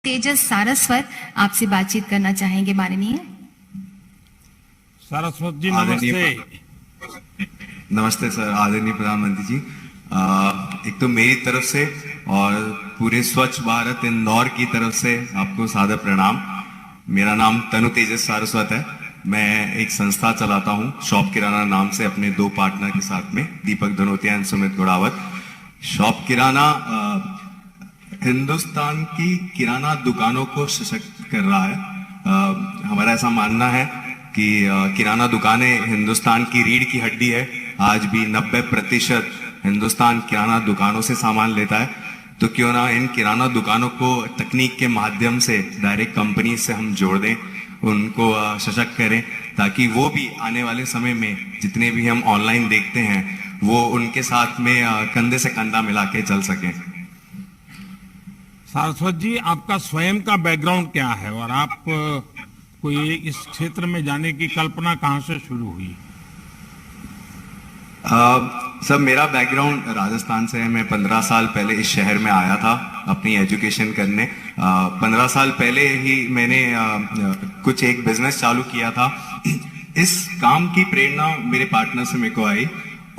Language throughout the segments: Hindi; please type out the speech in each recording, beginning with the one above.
तेजस सारस्वत आपसे बातचीत करना चाहेंगे माननीय। सारस्वत जी नमस्ते। नमस्ते सर, आदरणीय प्रधानमंत्री जी। एक तो मेरी तरफ से और पूरे स्वच्छ भारत इंदौर की तरफ से आपको सादर प्रणाम। मेरा नाम तनु तेजस सारस्वत है। मैं एक संस्था चलाता हूँ शॉप किराना नाम से, अपने दो पार्टनर के साथ में, दीपक धनोतिया और सुमित गुड़ावत। शॉप किराना हिंदुस्तान की किराना दुकानों को सशक्त कर रहा है। हमारा ऐसा मानना है कि किराना दुकानें हिंदुस्तान की रीढ़ की हड्डी है। आज भी 90% हिंदुस्तान किराना दुकानों से सामान लेता है। तो क्यों ना इन किराना दुकानों को तकनीक के माध्यम से डायरेक्ट कंपनी से हम जोड़ दें, उनको सशक्त करें, ताकि वो भी आने वाले समय में जितने भी हम ऑनलाइन देखते हैं वो उनके साथ में कंधे से कंधा मिला के चल सकें। सारस्वत जी, आपका स्वयं का बैकग्राउंड क्या है और आप कोई इस क्षेत्र में जाने की कल्पना कहां से शुरू हुई? सर, मेरा बैकग्राउंड राजस्थान से है। मैं 15 साल पहले इस शहर में आया था अपनी एजुकेशन करने। 15 साल पहले ही मैंने कुछ एक बिजनेस चालू किया था। इस काम की प्रेरणा मेरे पार्टनर से मेरे को आई।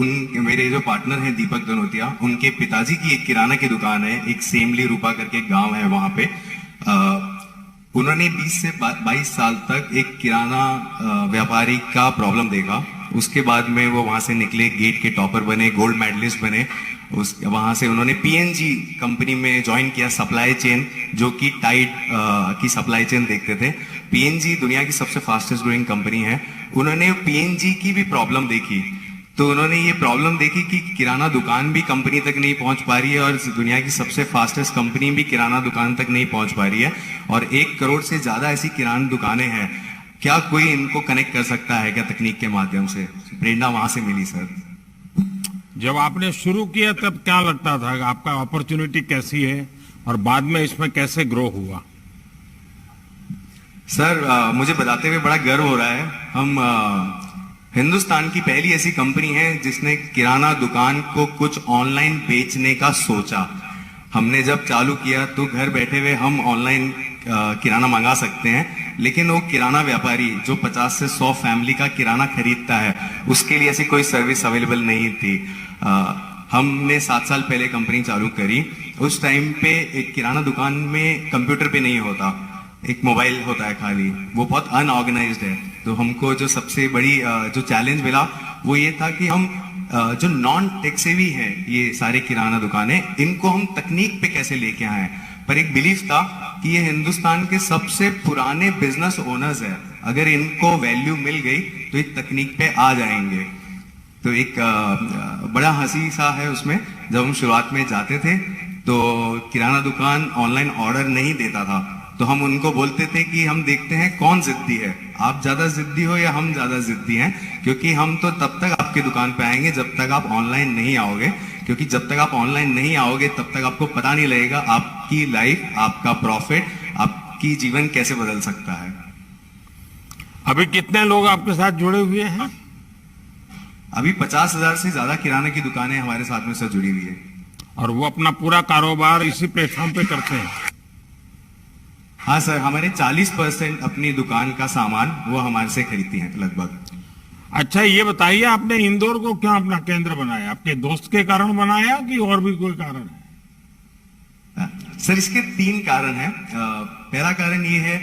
मेरे जो पार्टनर हैं दीपक धनोतिया, उनके पिताजी की एक किराना की दुकान है, एक सेमली रूपा करके एक गांव है वहां पे। उन्होंने 20 से 22 साल तक एक किराना व्यापारी का प्रॉब्लम देखा। उसके बाद में वो वहां से निकले, गेट के टॉपर बने, गोल्ड मेडलिस्ट बने। वहां से उन्होंने पीएनजी कंपनी में ज्वाइन किया, सप्लाई चेन, जो कि टाइड की सप्लाई चेन देखते थे। पीएनजी दुनिया की सबसे फास्टेस्ट ग्रोइंग कंपनी है। उन्होंने पीएनजी की भी प्रॉब्लम देखी, तो उन्होंने ये प्रॉब्लम देखी कि किराना दुकान भी कंपनी तक नहीं पहुंच पा रही है और दुनिया की सबसे फास्टेस्ट कंपनी भी किराना दुकान तक नहीं पहुंच पा रही है, और 1 करोड़ से ज्यादा ऐसी किराना दुकानें हैं। क्या कोई इनको कनेक्ट कर सकता है क्या तकनीक के माध्यम से? प्रेरणा वहां से मिली सर। जब आपने शुरू किया तब क्या लगता था कि आपका अपॉर्चुनिटी कैसी है और बाद में इसमें कैसे ग्रो हुआ? सर, मुझे बताते हुए बड़ा गर्व हो रहा है। हम हिंदुस्तान की पहली ऐसी कंपनी है जिसने किराना दुकान को कुछ ऑनलाइन बेचने का सोचा। हमने जब चालू किया तो घर बैठे हुए हम ऑनलाइन किराना मंगा सकते हैं, लेकिन वो किराना व्यापारी जो 50 से 100 फैमिली का किराना खरीदता है, उसके लिए ऐसी कोई सर्विस अवेलेबल नहीं थी। हमने 7 साल पहले कंपनी चालू करी। उस टाइम पे एक किराना दुकान में कंप्यूटर पे नहीं होता, एक मोबाइल होता है खाली, वो बहुत अनऑर्गेनाइज्ड है। तो हमको जो सबसे बड़ी जो चैलेंज मिला वो ये था कि हम जो नॉन टेक सेवी हैं ये सारे किराना दुकानें, इनको हम तकनीक पे कैसे लेके आए। पर एक बिलीफ था कि ये हिंदुस्तान के सबसे पुराने बिजनेस ओनर्स है, अगर इनको वैल्यू मिल गई तो ये तकनीक पे आ जाएंगे। तो एक बड़ा हंसी सा है उसमें, जब हम शुरुआत में जाते थे तो किराना दुकान ऑनलाइन ऑर्डर नहीं देता था, तो हम उनको बोलते थे कि हम देखते हैं कौन जिद्दी है, आप ज्यादा जिद्दी हो या हम ज्यादा जिद्दी हैं, क्योंकि हम तो तब तक आपके दुकान पे आएंगे जब तक आप ऑनलाइन नहीं आओगे, क्योंकि जब तक आप ऑनलाइन नहीं आओगे तब तक आपको पता नहीं लगेगा आपकी लाइफ, आपका प्रॉफिट, आपकी जीवन कैसे बदल सकता है। अभी कितने लोग आपके साथ जुड़े हुए हैं? अभी 50,000 से ज्यादा किराना की दुकानें हमारे साथ में सर जुड़ी हुई है। और वो अपना पूरा कारोबार इसी प्लेटफॉर्म पे करते हैं? हाँ सर, हमारे 40% अपनी दुकान का सामान वो हमारे से खरीदती हैं लगभग। अच्छा, ये बताइए, आपने इंदौर को क्यों अपना केंद्र बनाया? आपके दोस्त के कारण बनाया कि और भी कोई कारण है? सर, इसके 3 कारण हैं। पहला कारण ये है,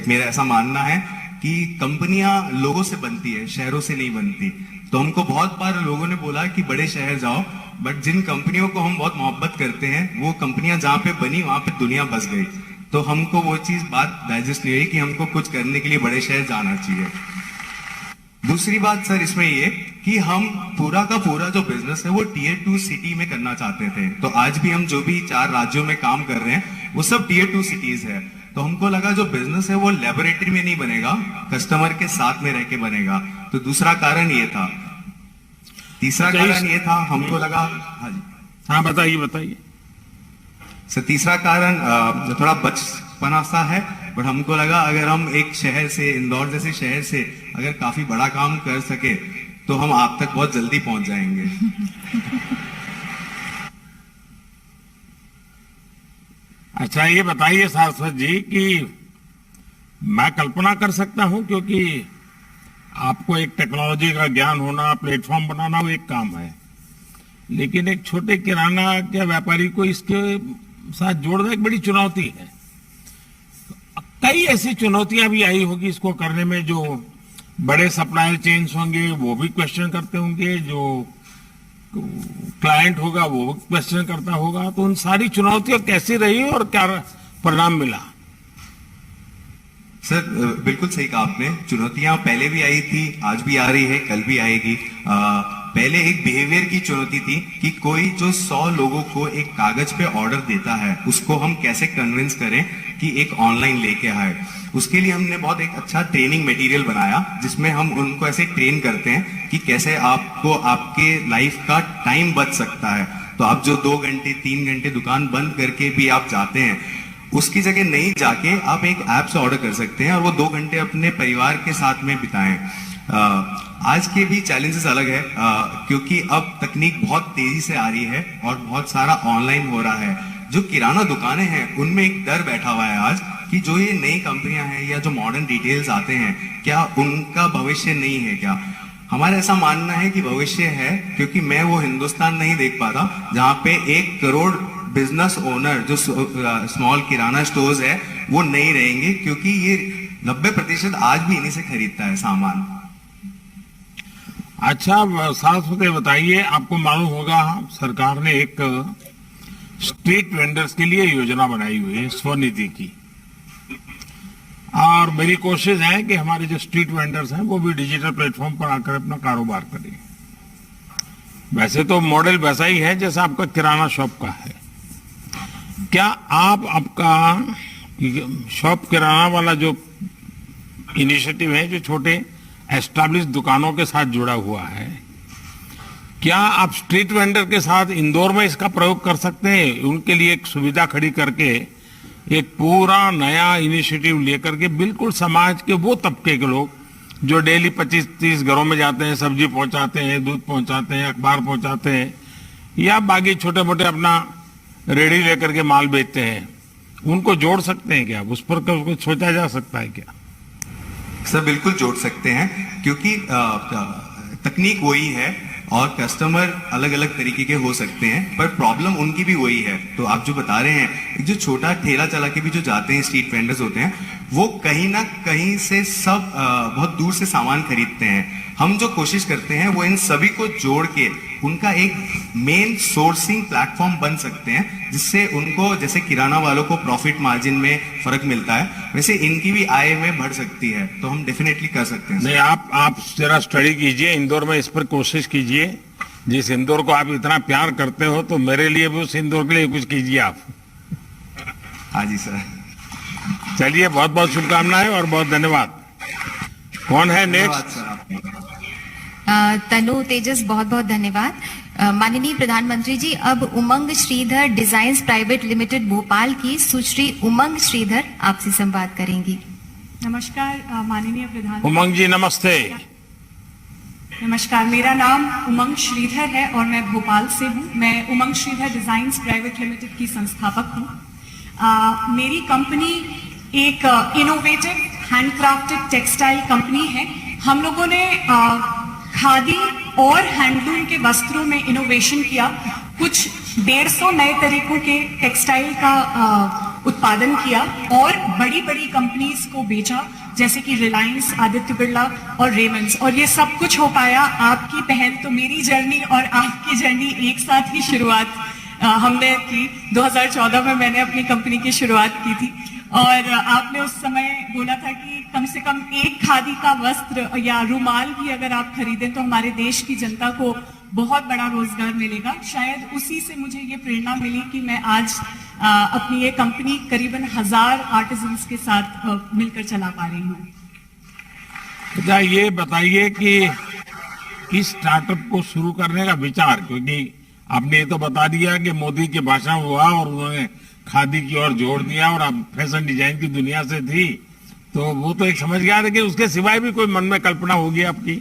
मेरा ऐसा मानना है कि कंपनियां लोगों से बनती है, शहरों से नहीं बनती। तो हमको बहुत बार लोगों ने बोला कि बड़े शहर जाओ, बट जिन कंपनियों को हम बहुत मोहब्बत करते हैं वो कंपनियां जहां पे बनी वहां पे दुनिया बस गई। तो हमको वो चीज बात डाइजेस्ट नहीं हुई कि हमको कुछ करने के लिए बड़े शहर जाना चाहिए। दूसरी बात सर इसमें ये कि हम पूरा का पूरा जो बिजनेस है वो Tier 2 सिटी में करना चाहते थे। तो आज भी हम जो भी 4 राज्यों में काम कर रहे हैं वो सब Tier 2 सिटीज है। तो हमको लगा जो बिजनेस है वो लेबोरेटरी में नहीं बनेगा, कस्टमर के साथ में रह के बनेगा। तो दूसरा कारण ये था। तीसरा कारण ये था, हमको लगा, हाँ जी, हाँ बताइए। सर, तीसरा कारण थोड़ा बचपना सा है, बट हमको लगा अगर हम एक शहर से, इंदौर जैसे शहर से अगर काफी बड़ा काम कर सके तो हम आप तक बहुत जल्दी पहुंच जाएंगे। अच्छा ये बताइए सारस्वत जी कि मैं कल्पना कर सकता हूं, क्योंकि आपको एक टेक्नोलॉजी का ज्ञान होना, प्लेटफॉर्म बनाना वो एक काम है, लेकिन एक छोटे किराना के व्यापारी को इसके साथ जोड़ना एक बड़ी चुनौती है। कई ऐसी चुनौतियां भी आई होगी इसको करने में, जो बड़े सप्लायर चेन्स होंगे वो भी क्वेश्चन करते होंगे, जो क्लाइंट होगा वो भी क्वेश्चन करता होगा, तो उन सारी चुनौतियां कैसी रही और क्या परिणाम मिला? सर बिल्कुल सही कहा आपने। चुनौतियां पहले भी आई थी, आज भी आ रही है, कल भी आएगी। पहले एक बिहेवियर की चुनौती थी कि कोई जो 100 लोगों को एक कागज पे ऑर्डर देता है उसको हम कैसे कन्विंस करें कि एक ऑनलाइन लेके आए। उसके लिए हमने बहुत एक अच्छा ट्रेनिंग मटेरियल बनाया, जिसमें हम उनको ऐसे ट्रेन करते हैं कि कैसे आपको आपके लाइफ का टाइम बच सकता है। तो आप जो 2 घंटे 3 घंटे दुकान बंद करके भी आप जाते हैं, उसकी जगह नहीं जाके आप एक ऐप से ऑर्डर कर सकते हैं और वो 2 घंटे अपने परिवार के साथ में बिताएं। आज के भी चैलेंजेस अलग है, क्योंकि अब तकनीक बहुत तेजी से आ रही है और बहुत सारा ऑनलाइन हो रहा है। जो किराना दुकानें हैं उनमें एक डर बैठा हुआ है आज कि जो ये नई कंपनियां हैं या जो मॉडर्न डिटेल्स आते हैं, क्या उनका भविष्य नहीं है क्या? हमारा ऐसा मानना है कि भविष्य है, क्योंकि मैं वो हिंदुस्तान नहीं देख पाता जहां पे 1 करोड़ बिजनेस ओनर जो स्मॉल किराना स्टोर्स है वो नहीं रहेंगे, क्योंकि ये 90% आज भी इन्हीं से खरीदता है सामान। अच्छा सारस्वती बताइए, आपको मालूम होगा सरकार ने एक स्ट्रीट वेंडर्स के लिए योजना बनाई हुई है स्वनिधि की, और मेरी कोशिश है कि हमारे जो स्ट्रीट वेंडर्स हैं वो भी डिजिटल प्लेटफॉर्म पर आकर अपना कारोबार करें। वैसे तो मॉडल वैसा ही है जैसा आपका किराना शॉप का है। क्या आप आपका शॉप किराना वाला जो इनिशिएटिव है, जो छोटे एस्टैब्लिश दुकानों के साथ जुड़ा हुआ है, क्या आप स्ट्रीट वेंडर के साथ इंदौर में इसका प्रयोग कर सकते हैं? उनके लिए एक सुविधा खड़ी करके एक पूरा नया इनिशिएटिव लेकर के बिल्कुल समाज के वो तबके के लोग जो डेली 25-30 घरों में जाते हैं, सब्जी पहुंचाते हैं, दूध पहुंचाते हैं, अखबार पहुंचाते हैं, या बाकी छोटे मोटे अपना रेडी लेकर के माल बेचते हैं, उनको जोड़ सकते हैं क्या? उस पर कुछ सोचा जा सकता है क्या? सर बिल्कुल जोड़ सकते हैं, क्योंकि तकनीक वही है और कस्टमर अलग अलग तरीके के हो सकते हैं, पर प्रॉब्लम उनकी भी वही है। तो आप जो बता रहे हैं, जो छोटा ठेला चला के भी जो जाते हैं स्ट्रीट वेंडर्स होते हैं, वो कहीं ना कहीं से सब बहुत दूर से सामान खरीदते हैं। हम जो कोशिश करते हैं वो इन सभी को जोड़ के उनका एक मेन सोर्सिंग प्लेटफॉर्म बन सकते हैं, जिससे उनको जैसे किराना वालों को प्रॉफिट मार्जिन में फर्क मिलता है, वैसे इनकी भी आय में बढ़ सकती है। तो हम डेफिनेटली कर सकते हैं। नहीं, आप जरा स्टडी कीजिए, इंदौर में इस पर कोशिश कीजिए। जिस इंदौर को आप इतना प्यार करते हो, तो मेरे लिए भी उस इंदौर के लिए कुछ कीजिए आप। हाँ जी सर। चलिए, बहुत बहुत शुभकामनाएं और बहुत धन्यवाद। कौन है नेक्स्ट? तनु तेजस, बहुत बहुत धन्यवाद। माननीय प्रधानमंत्री जी, अब Umang Shridhar designs private limited Bhopal की सुश्री उमंग श्रीधर आपसे संवाद करेंगी। नमस्कार माननीय प्रधानमंत्री। उमंग जी नमस्ते। नमस्कार, मेरा नाम उमंग श्रीधर है और मैं भोपाल से हूँ। मैं उमंग श्रीधर डिजाइन्स प्राइवेट लिमिटेड की संस्थापक हूँ। मेरी कंपनी एक इनोवेटिव हैंडक्राफ्टेड टेक्सटाइल कंपनी है। हम लोगों ने खादी और हैंडलूम के वस्त्रों में इनोवेशन किया। कुछ 150 नए तरीकों के टेक्सटाइल का उत्पादन किया और बड़ी बड़ी कंपनीज को बेचा, जैसे कि रिलायंस, आदित्य बिरला और रेमंड्स। और ये सब कुछ हो पाया आपकी पहल। तो मेरी जर्नी और आपकी जर्नी एक साथ ही शुरुआत हमने की। 2014 में मैंने अपनी कंपनी की शुरुआत की थी और आपने उस समय बोला था कि कम से कम एक खादी का वस्त्र या रुमाल भी अगर आप खरीदें तो हमारे देश की जनता को बहुत बड़ा रोजगार मिलेगा। शायद उसी से मुझे ये प्रेरणा मिली कि मैं आज अपनी ये कंपनी करीबन 1000 आर्टिजन्स के साथ मिलकर चला पा रही हूँ। अच्छा, ये बताइए कि इस स्टार्टअप को शुरू करने का विचार, क्योंकि आपने ये तो बता दिया कि मोदी के भाषण हुआ और उन्होंने खादी की ओर जोड़ दिया और आप फैशन डिजाइन की दुनिया से थी, तो वो तो एक समझ गया, लेकिन उसके सिवाय भी कोई मन में कल्पना होगी आपकी?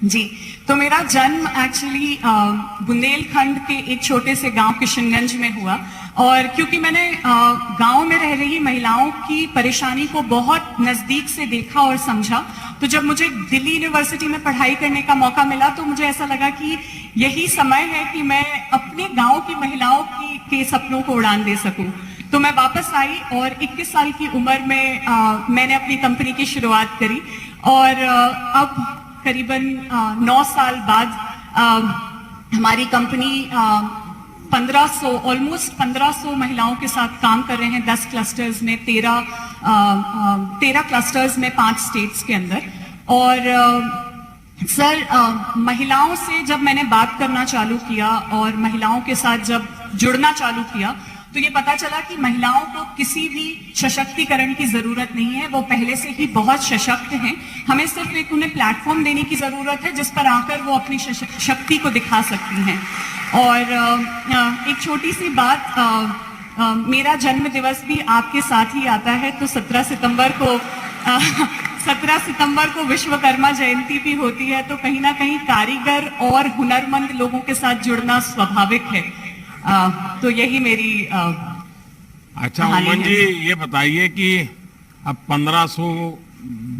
जी, तो मेरा जन्म एक्चुअली बुंदेलखंड के एक छोटे से गांव किशनगंज में हुआ। और क्योंकि मैंने गांव में रह रही महिलाओं की परेशानी को बहुत नजदीक से देखा और समझा, तो जब मुझे दिल्ली यूनिवर्सिटी में पढ़ाई करने का मौका मिला तो मुझे ऐसा लगा कि यही समय है कि मैं अपने गांव की महिलाओं के सपनों को उड़ान दे सकूं। तो मैं वापस आई और 21 साल की उम्र में मैंने अपनी कंपनी की शुरुआत करी और अब करीबन 9 साल बाद हमारी कंपनी 1500 ऑलमोस्ट 1500 महिलाओं के साथ काम कर रहे हैं 10 क्लस्टर्स में 13 क्लस्टर्स में 5 स्टेट्स के अंदर। और सर महिलाओं से जब मैंने बात करना चालू किया और महिलाओं के साथ जब जुड़ना चालू किया तो ये पता चला कि महिलाओं को किसी भी सशक्तिकरण की जरूरत नहीं है, वो पहले से ही बहुत सशक्त हैं। हमें सिर्फ एक उन्हें प्लेटफॉर्म देने की जरूरत है जिस पर आकर वो अपनी शक्ति को दिखा सकती हैं। और एक छोटी सी बात, मेरा जन्म दिवस भी आपके साथ ही आता है, तो 17 सितंबर को विश्वकर्मा जयंती भी होती है, तो कहीं ना कहीं कारीगर और हुनरमंद लोगों के साथ जुड़ना स्वाभाविक है। तो यही मेरी अच्छा उमंग जी, ये बताइए कि अब 1500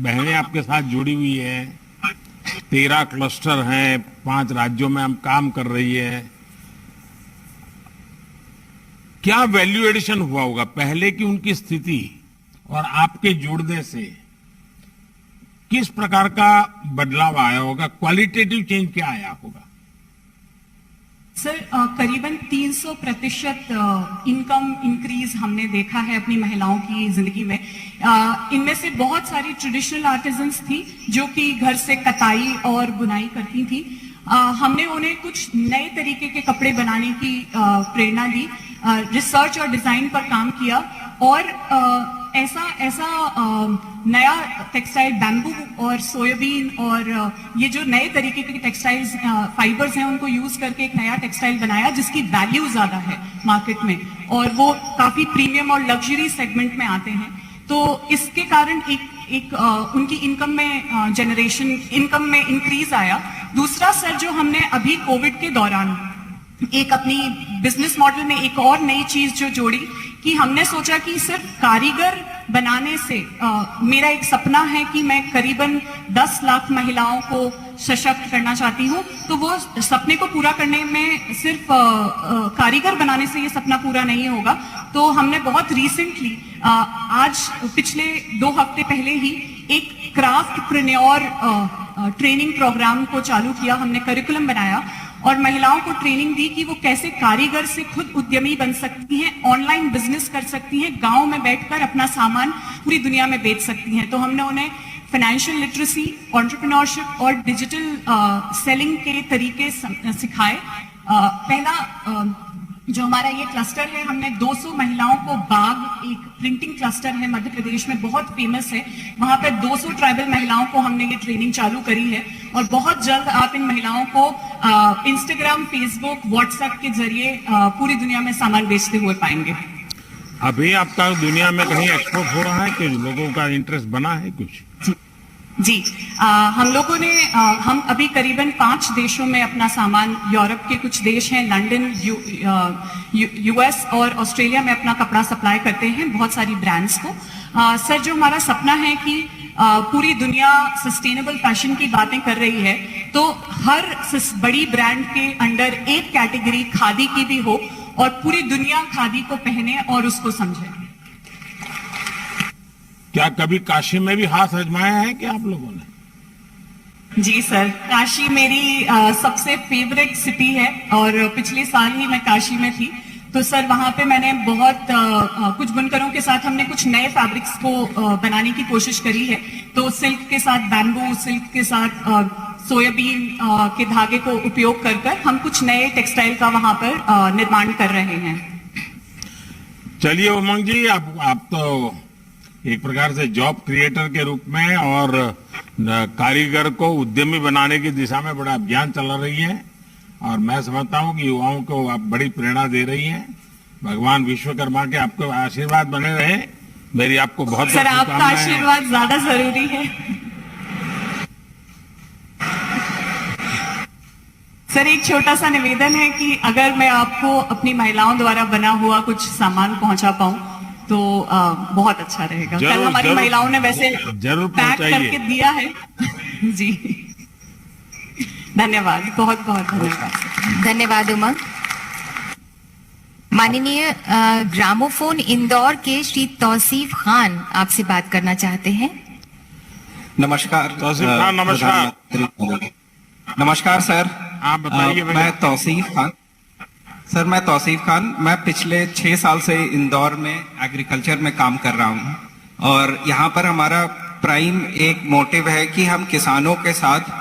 बहनें आपके साथ जुड़ी हुई है, 13 क्लस्टर हैं, 5 राज्यों में हम काम कर रही है, क्या वैल्यू एडिशन हुआ होगा पहले की उनकी स्थिति और आपके जुड़ने से? किस प्रकार का बदलाव आया होगा? क्वालिटेटिव चेंज क्या आया होगा? सर करीबन 300% इनकम इंक्रीज हमने देखा है अपनी महिलाओं की जिंदगी में। इनमें से बहुत सारी ट्रेडिशनल आर्टिजन्स थी जो कि घर से कताई और बुनाई करती थी। हमने उन्हें कुछ नए तरीके के कपड़े बनाने की प्रेरणा दी, रिसर्च और डिजाइन पर काम किया और ऐसा नया टेक्सटाइल बैम्बू और सोयाबीन और ये जो नए तरीके के टेक्सटाइल्स फाइबर्स हैं उनको यूज करके एक नया टेक्सटाइल बनाया जिसकी वैल्यू ज्यादा है मार्केट में और वो काफी प्रीमियम और लग्जरी सेगमेंट में आते हैं। तो इसके कारण एक उनकी इनकम में इंक्रीज आया। दूसरा सर, जो हमने अभी कोविड के दौरान एक अपनी बिजनेस मॉडल में एक और नई चीज जो जोड़ी कि हमने सोचा कि सिर्फ कारीगर बनाने से मेरा एक सपना है कि मैं करीबन 10 लाख महिलाओं को सशक्त करना चाहती हूँ, तो वो सपने को पूरा करने में सिर्फ कारीगर बनाने से ये सपना पूरा नहीं होगा। तो हमने बहुत रिसेंटली आज पिछले 2 हफ्ते पहले ही एक क्राफ्टप्रेन्योर ट्रेनिंग प्रोग्राम को चालू किया। हमने करिकुलम बनाया और महिलाओं को ट्रेनिंग दी कि वो कैसे कारीगर से खुद उद्यमी बन सकती हैं, ऑनलाइन बिजनेस कर सकती हैं, गांव में बैठकर अपना सामान पूरी दुनिया में बेच सकती हैं। तो हमने उन्हें फाइनेंशियल लिटरेसी, एंटरप्रेन्योरशिप और डिजिटल सेलिंग के तरीके सिखाए। पहला जो हमारा ये क्लस्टर है, हमने 200 महिलाओं को बाग, एक प्रिंटिंग क्लस्टर है मध्य प्रदेश में बहुत फेमस है, वहां पर 200 ट्राइबल महिलाओं को हमने ये ट्रेनिंग चालू करी है और बहुत जल्द आप इन महिलाओं को इंस्टाग्राम, फेसबुक, व्हाट्सएप के जरिए पूरी दुनिया में सामान बेचते हुए पाएंगे। अभी आपका दुनिया में कहीं एक्सपोर्ट हो रहा है कि लोगों का इंटरेस्ट बना है कुछ? जी, हम लोगों ने हम अभी करीबन 5 देशों में अपना सामान, यूरोप के कुछ देश हैं, लंदन, यूएस और ऑस्ट्रेलिया में अपना कपड़ा सप्लाई करते हैं बहुत सारी ब्रांड्स को। सर, जो हमारा सपना है कि पूरी दुनिया सस्टेनेबल फैशन की बातें कर रही है, तो हर बड़ी ब्रांड के अंडर एक कैटेगरी खादी की भी हो और पूरी दुनिया खादी को पहने और उसको समझे। क्या कभी काशी में भी हाथ आजमाया है कि आप लोगों ने? जी सर, काशी मेरी सबसे फेवरेट सिटी है और पिछले साल ही मैं काशी में थी। तो सर, वहां पे मैंने बहुत कुछ बुनकरों के साथ हमने कुछ नए फैब्रिक्स को बनाने की कोशिश करी है। तो सिल्क के साथ बैम्बू, सिल्क के साथ सोयाबीन के धागे को उपयोग कर हम कुछ नए टेक्सटाइल का वहां पर निर्माण कर रहे हैं। चलिए उमंग जी, आप तो एक प्रकार से जॉब क्रिएटर के रूप में और कारीगर को उद्यमी बनाने की दिशा में बड़ा अभियान चला रही है और मैं समझता हूं कि युवाओं को आप बड़ी प्रेरणा दे रही हैं। भगवान विश्वकर्मा के आपको आशीर्वाद बने रहे। मेरी आपको बहुत सर, आपका आशीर्वाद ज्यादा जरूरी है। सर, सर एक छोटा सा निवेदन है कि अगर मैं आपको अपनी महिलाओं द्वारा बना हुआ कुछ सामान पहुंचा पाऊं तो बहुत अच्छा रहेगा। जरूर, कल हमारी जरूर, महिलाओं ने वैसे जरूर पैक पहुंचाइए। करके दिया है। जी धन्यवाद, बहुत बहुत धन्यवाद। धन्यवाद उमंग। माननीय ग्रामोफोन इंदौर के श्री तौसीफ खान आपसे बात करना चाहते हैं। नमस्कार तौसीफ खान, नमस्कार। प्रधानमंत्री। नमस्कार सर। आप बताइए भैया। मैं तौसीफ खान। सर मैं तौसीफ खान, मैं पिछले 6 साल से इंदौर में एग्रीकल्चर में काम कर रहा हूँ और यहाँ पर हमारा प्राइम एक मोटिव है कि हम किसानों के साथ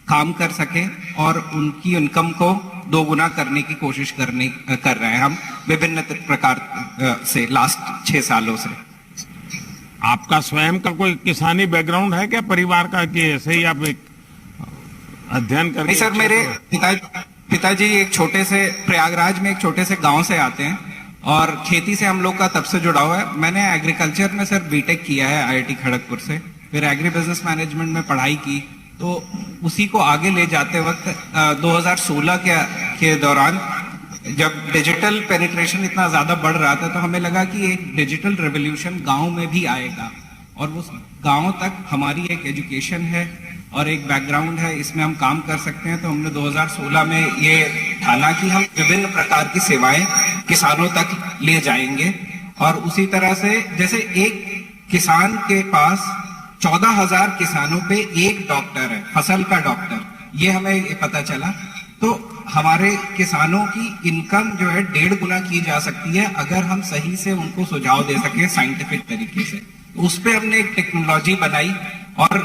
काम कर सकें और उनकी इनकम को दोगुना करने की कोशिश कर रहे हैं हम विभिन्न प्रकार से लास्ट 6 सालों से। आपका स्वयं का कोई किसानी बैकग्राउंड है क्या परिवार का, कि ऐसे ही आप एक अध्ययन करके? नहीं सर, मेरे पिताजी एक छोटे से प्रयागराज में एक छोटे से गांव से आते हैं और खेती से हम लोग का तब से जुड़ा हुआ है। मैंने एग्रीकल्चर में सर बीटेक किया है IIT खड़गपुर से, फिर एग्री बिजनेस मैनेजमेंट में पढ़ाई की, तो उसी को आगे ले जाते वक्त 2016 के दौरान जब डिजिटल पेनिट्रेशन इतना ज्यादा बढ़ रहा था तो हमें लगा कि एक डिजिटल रेवोल्यूशन गांव में भी आएगा और उस गांव तक हमारी एक एजुकेशन है और एक बैकग्राउंड है, इसमें हम काम कर सकते हैं। तो हमने 2016 में ये ठाना कि हम विभिन्न प्रकार की सेवाएं किसानों तक ले जाएंगे और उसी तरह से जैसे एक किसान के पास 14,000 किसानों पे एक डॉक्टर है, फसल का डॉक्टर, ये हमें पता चला। तो हमारे किसानों की इनकम जो है 1.5 गुना की जा सकती है अगर हम सही से उनको सुझाव दे सके साइंटिफिक तरीके से। उस पे हमने एक टेक्नोलॉजी बनाई और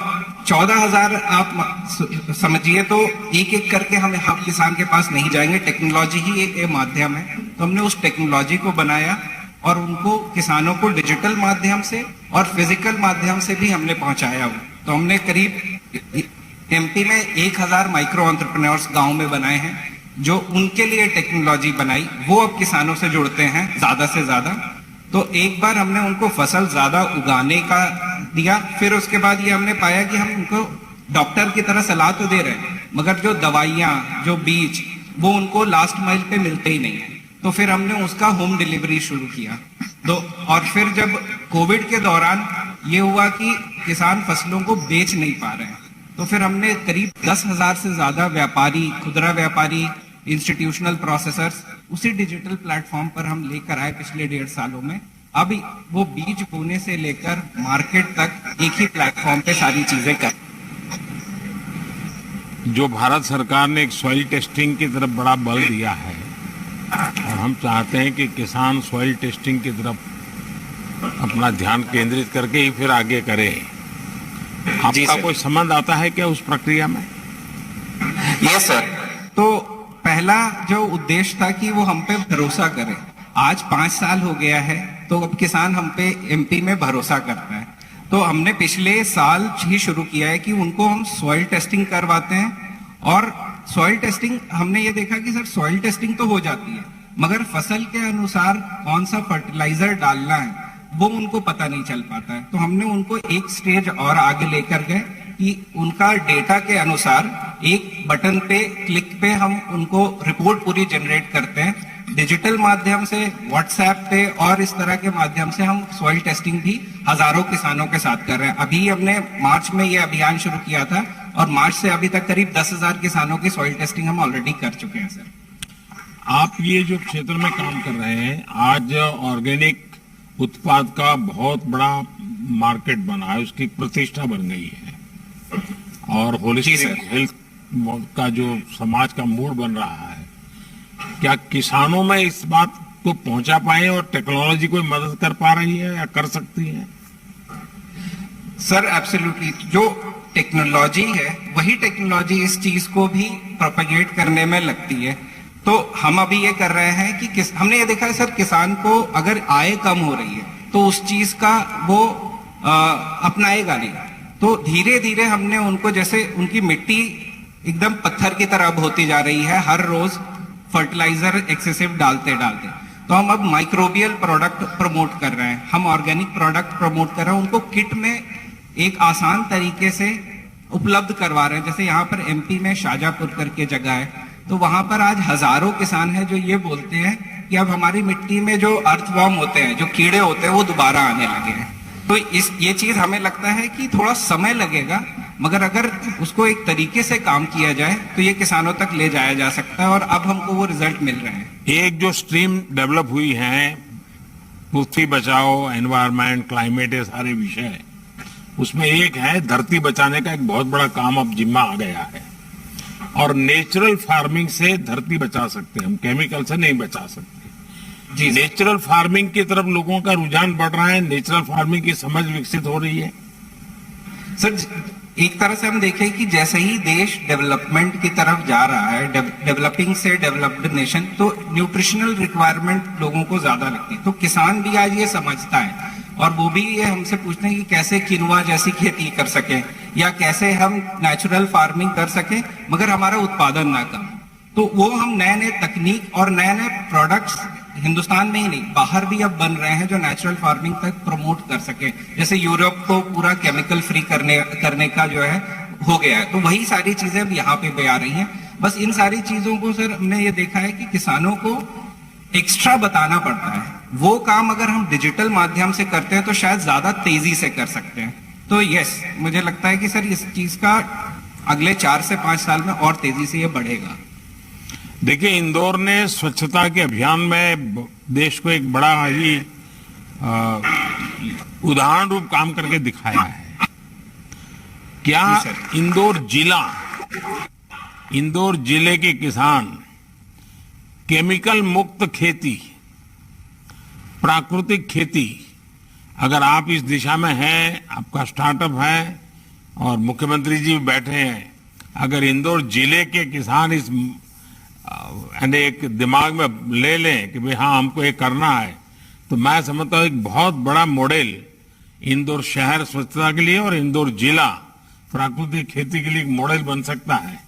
14,000 आप समझिए तो एक एक करके हम किसान के पास नहीं जाएंगे, टेक्नोलॉजी ही एक माध्यम है। तो हमने उस टेक्नोलॉजी को बनाया और उनको किसानों को डिजिटल माध्यम से और फिजिकल माध्यम से भी हमने पहुंचाया हो। तो हमने करीब MP में 1,000 माइक्रो एंटरप्रेन्योर्स गांव में बनाए हैं जो उनके लिए टेक्नोलॉजी बनाई, वो अब किसानों से जुड़ते हैं ज्यादा से ज्यादा। तो एक बार हमने उनको फसल ज्यादा उगाने का दिया, फिर उसके बाद ये हमने पाया कि हम उनको डॉक्टर की तरह सलाह तो दे रहे हैं मगर जो दवाइयाँ जो बीज वो उनको लास्ट माइल पे मिलते ही नहीं है। तो फिर हमने उसका होम डिलीवरी शुरू किया। तो और फिर जब कोविड के दौरान ये हुआ कि किसान फसलों को बेच नहीं पा रहे हैं तो फिर हमने करीब 10,000 से ज्यादा व्यापारी, खुदरा व्यापारी, इंस्टीट्यूशनल प्रोसेसर्स उसी डिजिटल प्लेटफॉर्म पर हम लेकर आए पिछले 1.5 सालों में। अभी वो बीज बोने से लेकर मार्केट तक एक ही प्लेटफॉर्म पे सारी चीजें कर। जो भारत सरकार ने एक सॉइल टेस्टिंग की तरफ बड़ा बल दिया है और हम चाहते हैं कि किसान सॉइल टेस्टिंग की तरफ अपना ध्यान केंद्रित करके ही फिर आगे करे। आपका कोई संबंध आता है क्या उस प्रक्रिया में? Yes sir. तो पहला जो उद्देश्य था कि वो हम पे भरोसा करे। आज 5 साल हो गया है तो अब किसान हम पे MP में भरोसा करता है। तो हमने पिछले साल ही शुरू किया है कि उनको हम सॉइल टेस्टिंग करवाते हैं और सॉइल टेस्टिंग हमने ये देखा कि सर सॉइल टेस्टिंग तो हो जाती है मगर फसल के अनुसार कौन सा फर्टिलाइजर डालना है वो उनको पता नहीं चल पाता है। तो हमने उनको एक स्टेज और आगे लेकर गए कि उनका डेटा के अनुसार एक बटन पे क्लिक पे हम उनको रिपोर्ट पूरी जनरेट करते हैं डिजिटल माध्यम से, व्हाट्सएप पे और इस तरह के माध्यम से हम सॉइल टेस्टिंग भी हजारों किसानों के साथ कर रहे हैं। अभी हमने मार्च में ये अभियान शुरू किया था और मार्च से अभी तक करीब 10,000 किसानों की सॉइल टेस्टिंग हम ऑलरेडी कर चुके हैं सर। आप ये जो क्षेत्र में काम कर रहे हैं, आज ऑर्गेनिक उत्पाद का बहुत बड़ा मार्केट बना है, उसकी प्रतिष्ठा बन गई है और होलिस्टिक हेल्थ का जो समाज का मूड बन रहा है, क्या किसानों में इस बात को पहुंचा पाए और टेक्नोलॉजी कोई मदद कर पा रही है या कर सकती है? सर एब्सोल्युटली, जो टेक्नोलॉजी है वही टेक्नोलॉजी इस चीज को भी प्रोपेगेट करने में लगती है। तो हम अभी ये कर रहे हैं कि हमने ये देखा है सर, किसान को अगर आय कम हो रही है तो उस चीज का वो अपनाएगा नहीं। तो धीरे धीरे हमने उनको, जैसे उनकी मिट्टी एकदम पत्थर की तरह अब होती जा रही है हर रोज फर्टिलाइजर एक्सेसिव डालते डालते, तो हम अब माइक्रोबियल प्रोडक्ट प्रमोट कर रहे हैं, हम ऑर्गेनिक प्रोडक्ट प्रमोट कर रहे हैं, उनको किट में एक आसान तरीके से उपलब्ध करवा रहे हैं। जैसे यहाँ पर MP में शाजापुर करके जगह है, तो वहां पर आज हजारों किसान हैं जो ये बोलते हैं कि अब हमारी मिट्टी में जो अर्थवर्म होते हैं, जो कीड़े होते हैं, वो दोबारा आने लगे हैं। तो ये चीज हमें लगता है कि थोड़ा समय लगेगा, मगर अगर उसको एक तरीके से काम किया जाए तो ये किसानों तक ले जाया जा सकता है, और अब हमको वो रिजल्ट मिल रहे हैं। एक जो स्ट्रीम डेवलप हुई है, पृथ्वी बचाओ, एनवायरमेंट, क्लाइमेट, ये सारे विषय, उसमें एक है धरती बचाने का एक बहुत बड़ा काम अब जिम्मा आ गया है। और नेचुरल फार्मिंग से धरती बचा सकते हैं हम, केमिकल से नहीं बचा सकते जी। नेचुरल फार्मिंग की तरफ लोगों का रुझान बढ़ रहा है, नेचुरल फार्मिंग की समझ विकसित हो रही है। सर, एक तरह से हम देखें कि जैसे ही देश डेवलपमेंट की तरफ जा रहा है, डेवलपिंग से डेवलप्ड नेशन, तो न्यूट्रिशनल रिक्वायरमेंट लोगों को ज्यादा लगती है। तो किसान भी आज ये समझता है, और वो भी ये हमसे पूछते हैं कि कैसे किनुआ जैसी खेती कर सके, या कैसे हम नेचुरल फार्मिंग कर सके मगर हमारा उत्पादन ना कम। तो वो हम नए नए तकनीक और नए नए प्रोडक्ट्स हिंदुस्तान में ही नहीं, बाहर भी अब बन रहे हैं जो नेचुरल फार्मिंग तक प्रमोट कर सके। जैसे यूरोप को पूरा केमिकल फ्री करने का जो है हो गया है, तो वही सारी चीजें अब यहाँ पे भी आ रही हैं। बस इन सारी चीजों को सर हमने ये देखा है कि किसानों को एक्स्ट्रा बताना पड़ता है। वो काम अगर हम डिजिटल माध्यम से करते हैं तो शायद ज्यादा तेजी से कर सकते हैं। तो यस, मुझे लगता है कि सर इस चीज का अगले 4 से 5 साल में और तेजी से ये बढ़ेगा। देखिए, इंदौर ने स्वच्छता के अभियान में देश को एक बड़ा ही उदाहरण रूप काम करके दिखाया है। क्या इंदौर जिले के किसान केमिकल मुक्त खेती, प्राकृतिक खेती, अगर आप इस दिशा में हैं, आपका स्टार्टअप है और मुख्यमंत्री जी बैठे हैं, अगर इंदौर जिले के किसान इस एक दिमाग में ले लें कि भाई हाँ हमको ये करना है, तो मैं समझता हूँ एक बहुत बड़ा मॉडल इंदौर शहर स्वच्छता के लिए और इंदौर जिला प्राकृतिक खेती के लिए एक मॉडल बन सकता है।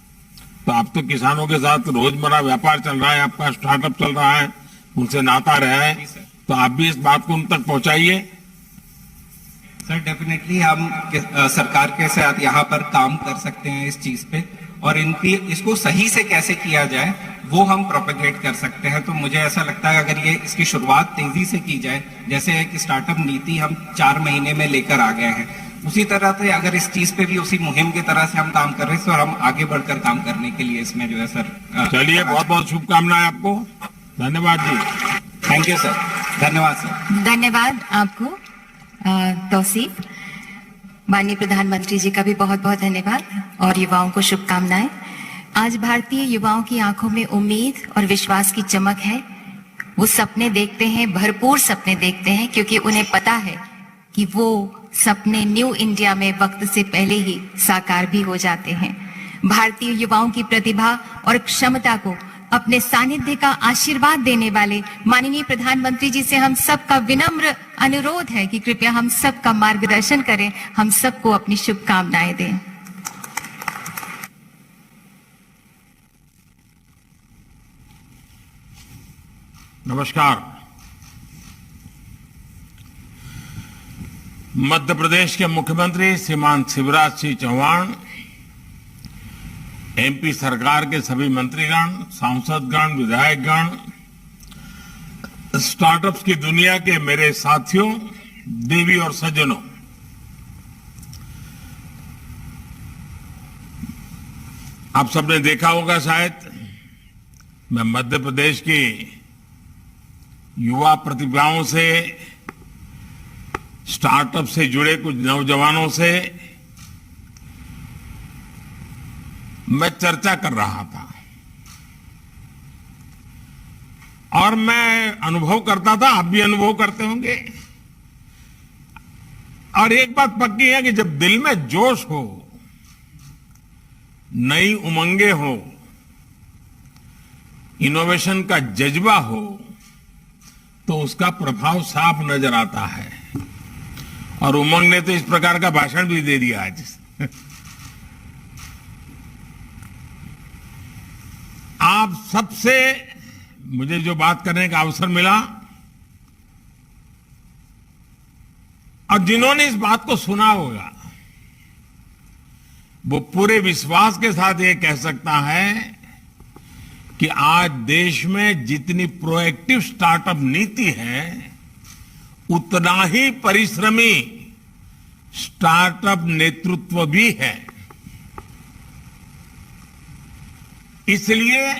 तो आप तो किसानों के साथ रोजमर्रा व्यापार चल रहा है, आपका स्टार्टअप चल रहा है, उनसे नाता रहा है, तो आप भी इस बात को उन तक पहुंचाइए। सर डेफिनेटली हम सरकार के साथ यहाँ पर काम कर सकते हैं इस चीज पे, और इसको सही से कैसे किया जाए वो हम प्रोपेगेट कर सकते हैं। तो मुझे ऐसा लगता है अगर ये इसकी शुरुआत तेजी से की जाए, जैसे एक स्टार्टअप नीति हम 4 महीने में लेकर आ गए हैं, उसी तरह से अगर इस चीज पे भी उसी मुहिम की तरह से हम काम कर रहे हैं, तो हम आगे बढ़कर काम करने के लिए इसमें जो है सर। चलिए, बहुत बहुत शुभकामनाएं आपको। धन्यवाद जी। Thank you sir. धन्यवाद सर। धन्यवाद आपको तौसीफ। माननीय प्रधानमंत्री जी का भी बहुत बहुत धन्यवाद और युवाओं को शुभकामनाएं। आज भारतीय युवाओं की आंखों में उम्मीद और विश्वास की चमक है। वो सपने देखते हैं, भरपूर सपने देखते हैं, क्योंकि उन्हें पता है कि वो सपने न्यू इंडिया में वक्त से पहले ही साकार भी हो जाते हैं। भारतीय युवाओं की प्रतिभा और क्षमता को अपने सानिध्य का आशीर्वाद देने वाले माननीय प्रधानमंत्री जी से हम सबका विनम्र अनुरोध है कि कृपया हम सबका मार्गदर्शन करें, हम सबको अपनी शुभकामनाएं दें। नमस्कार। मध्य प्रदेश के मुख्यमंत्री श्रीमान शिवराज सिंह चौहान, एमपी सरकार के सभी मंत्रीगण, सांसदगण, विधायकगण, स्टार्टअप्स की दुनिया के मेरे साथियों, देवी और सज्जनों, आप सबने देखा होगा शायद, मैं मध्य प्रदेश की युवा प्रतिभाओं से, स्टार्टअप से जुड़े कुछ नौजवानों से मैं चर्चा कर रहा था और मैं अनुभव करता था, आप भी अनुभव करते होंगे। और एक बात पक्की है कि जब दिल में जोश हो, नई उमंगे हो, इनोवेशन का जज्बा हो, तो उसका प्रभाव साफ नजर आता है। और उमंग ने तो इस प्रकार का भाषण भी दे दिया आज। आप सबसे मुझे जो बात करने का अवसर मिला, और जिन्होंने इस बात को सुना होगा, वो पूरे विश्वास के साथ ये कह सकता है कि आज देश में जितनी प्रोएक्टिव स्टार्टअप नीति है, उतना ही परिश्रमी स्टार्टअप नेतृत्व भी है। इसलिए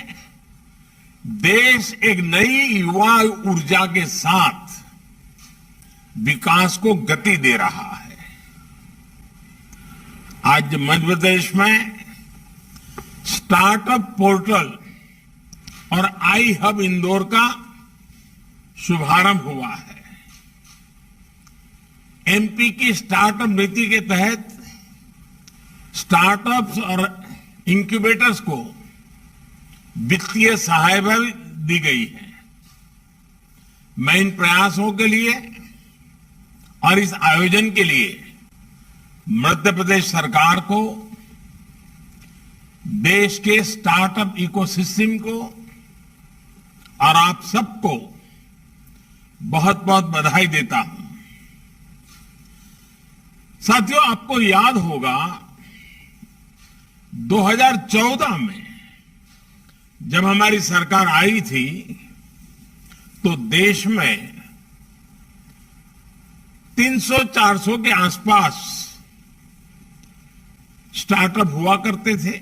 देश एक नई युवा ऊर्जा के साथ विकास को गति दे रहा है। आज मध्य प्रदेश में स्टार्टअप पोर्टल और आई हब इंदौर का शुभारंभ हुआ है। एमपी की स्टार्टअप नीति के तहत स्टार्टअप्स और इंक्यूबेटर्स को वित्तीय सहायता दी गई है। मैं इन प्रयासों के लिए और इस आयोजन के लिए मध्य प्रदेश सरकार को, देश के स्टार्टअप इकोसिस्टम को और आप सबको बहुत बहुत बधाई देता हूं। साथियों, आपको याद होगा 2014 में जब हमारी सरकार आई थी तो देश में 300-400 के आसपास स्टार्टअप हुआ करते थे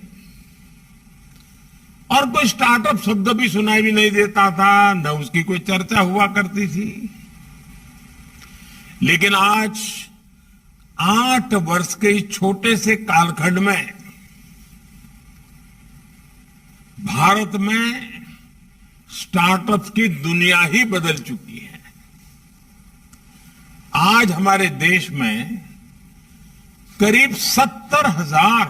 और कोई स्टार्टअप शब्द भी सुनाई भी नहीं देता था, न उसकी कोई चर्चा हुआ करती थी। लेकिन आज 8 वर्ष के इस छोटे से कालखंड में भारत में स्टार्टअप की दुनिया ही बदल चुकी है। आज हमारे देश में करीब 70,000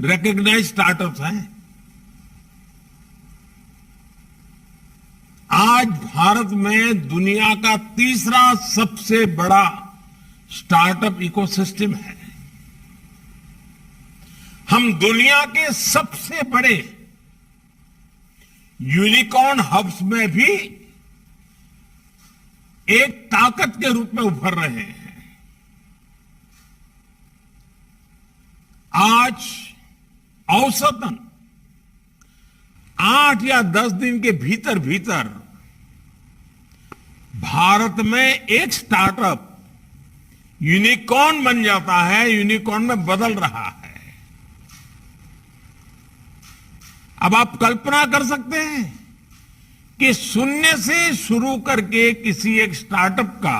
रिकॉग्नाइज्ड स्टार्टअप्स हैं। आज भारत में दुनिया का तीसरा सबसे बड़ा स्टार्टअप इकोसिस्टम है। हम दुनिया के सबसे बड़े यूनिकॉर्न हब्स में भी एक ताकत के रूप में उभर रहे हैं। आज औसतन 8 या 10 दिन के भीतर भीतर भारत में एक स्टार्टअप यूनिकॉर्न बन जाता है, यूनिकॉर्न में बदल रहा है। अब आप कल्पना कर सकते हैं कि शून्य से शुरू करके किसी एक स्टार्टअप का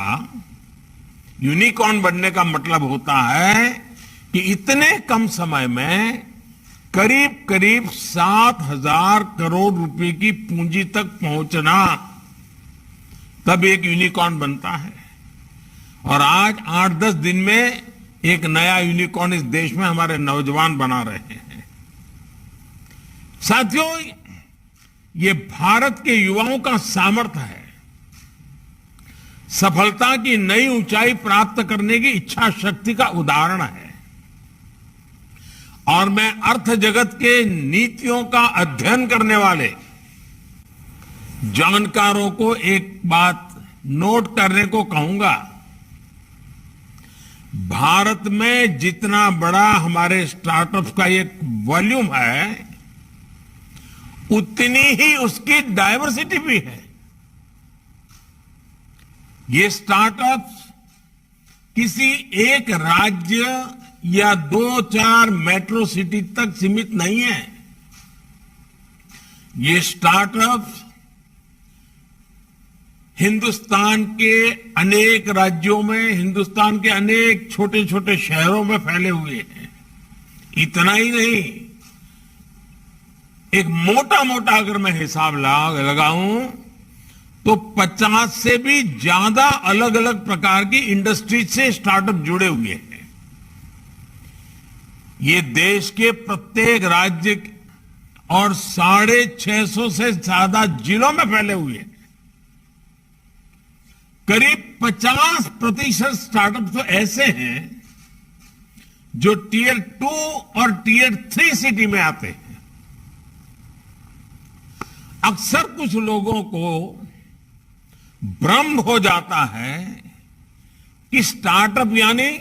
यूनिकॉर्न बनने का मतलब होता है कि इतने कम समय में करीब करीब 7,000 करोड़ रुपए की पूंजी तक पहुंचना, तब एक यूनिकॉर्न बनता है। और आज 8-10 दिन में एक नया यूनिकॉर्न इस देश में हमारे नौजवान बना रहे हैं। साथियों, ये भारत के युवाओं का सामर्थ्य है, सफलता की नई ऊंचाई प्राप्त करने की इच्छा शक्ति का उदाहरण है। और मैं अर्थ जगत के नीतियों का अध्ययन करने वाले जानकारों को एक बात नोट करने को कहूंगा। भारत में जितना बड़ा हमारे स्टार्टअप का एक वॉल्यूम है, उतनी ही उसकी डायवर्सिटी भी है। ये स्टार्टअप्स किसी एक राज्य या 2-4 मेट्रो सिटी तक सीमित नहीं है। ये स्टार्टअप्स हिंदुस्तान के अनेक राज्यों में, हिंदुस्तान के अनेक छोटे छोटे शहरों में फैले हुए हैं। इतना ही नहीं, एक मोटा मोटा अगर मैं हिसाब लगाऊं तो 50 से भी ज्यादा अलग अलग प्रकार की इंडस्ट्रीज से स्टार्टअप जुड़े हुए हैं। ये देश के प्रत्येक राज्य और 650 से ज्यादा जिलों में फैले हुए हैं। करीब 50% स्टार्टअप तो ऐसे हैं जो टियर 2 और टियर 3 सिटी में आते हैं। अक्सर कुछ लोगों को भ्रम हो जाता है कि स्टार्टअप यानी